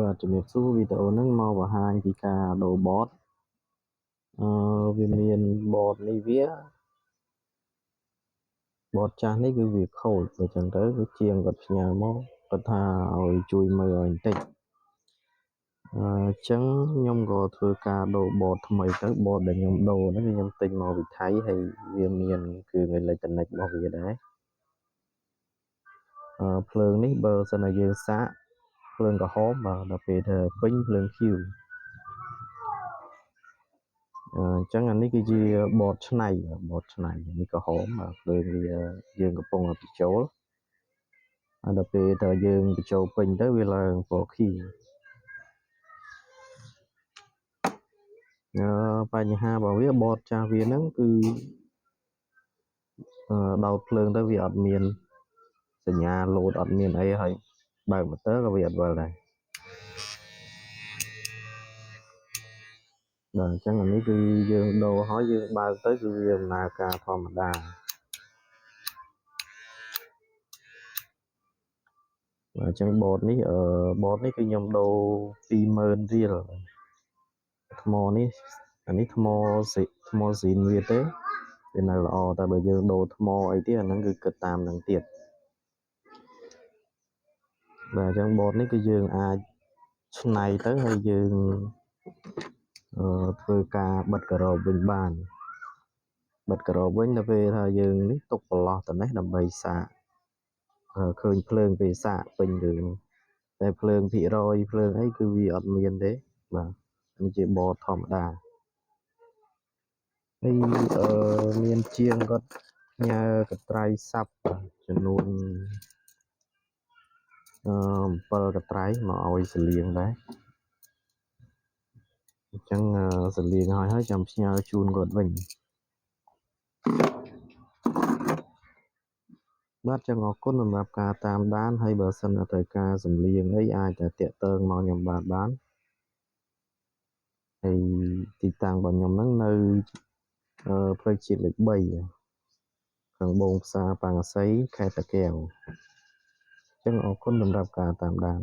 បាទជំរាបសួរវីដេអូហ្នឹងមកបង្ហាញពីការដូរបតវាមានបតនេះបតចាស់នេះគឺវាខូចអញ្ចឹងទៅគឺជាងគាត់ផ្ញើមកគាត់ថាឲ្យជួយមើលឲ្យបន្តិចអញ្ចឹងខ្ញុំក៏ធ្វើការដូរបតថ្មីទៅបតដែលខ្ញុំដូរហ្នឹងខ្ញុំទិញមកពីថៃហើយវាមានគ្រឿងអេឡិចត្រូនិករបស់វាដែរភ្លើងនេះបើសិនជាយើងសាកភ្លើងក្រហមបាទដល់ពេលទៅពេញភ្លើងខៀវអញ្ចឹងអានេះគឺជាបតឆ្នៃនេះក្រហមភ្លើងវាយើងកំពុងបញ្ចូលហើយដល់ពេលតើយើងបញ្ចូលពេញទៅវាឡើងពណ៌ខៀវបញ្ហារបស់វាបតចាស់វាហ្នឹងគឺដោតភ្លើងទៅវាអត់មានសញ្ញាលោតអត់មានអីហើយបើកម៉ូទ័រក៏វាអត់វិលដែរបាទអញ្ចឹងអានេះគឺយើងដូរហើយយើងបើកទៅគឺវាដំណើរការធម្មតាអញ្ចឹងបតនេះគឺខ្ញុំដូរ 20000 រៀលថ្មនេះអានេះថ្មស៊ីនវាទេវានៅល្អតែបើយើងដូរថ្មអីទៀតអាហ្នឹងគឺគិតតាមនឹងទៀតបាទអញ្ចឹងបតនេះគឺយើងអាចឆ្នៃទៅហើយយើងធ្វើការបិទការ៉ូវិញបានបិទការ៉ូវិញដល់ពេលថាយើងនេះទុកប្រឡោះទៅនេះដើម្បីសាកឃើញភ្លើងពេលសាកពេញរឿងតែភ្លើងភាគរយភ្លើងអីគឺវាអត់មានទេបាទនេះជាបតធម្មតាហើយមានជាងគាត់ផ្ញើកត្រៃសាប់ចំនួន7កត្រៃមកឲ្យសលៀងដែរអញ្ចឹងសលៀងហើយចាំផ្ញើជូនគាត់វិញបាទចឹងអរគុណសម្រាប់ការតាមដានហើយបើសិនត្រូវការសំលៀងអីអាចតែតាក់ទងមកខ្ញុំបានហើយទីតាំងរបស់ខ្ញុំហ្នឹងនៅផ្លូវជាតិលេខ3ខាងបូងផ្សារប៉ាងសីខេត្តតាកែវអញ្ចឹងអរគុណសម្រាប់ការតាមដាន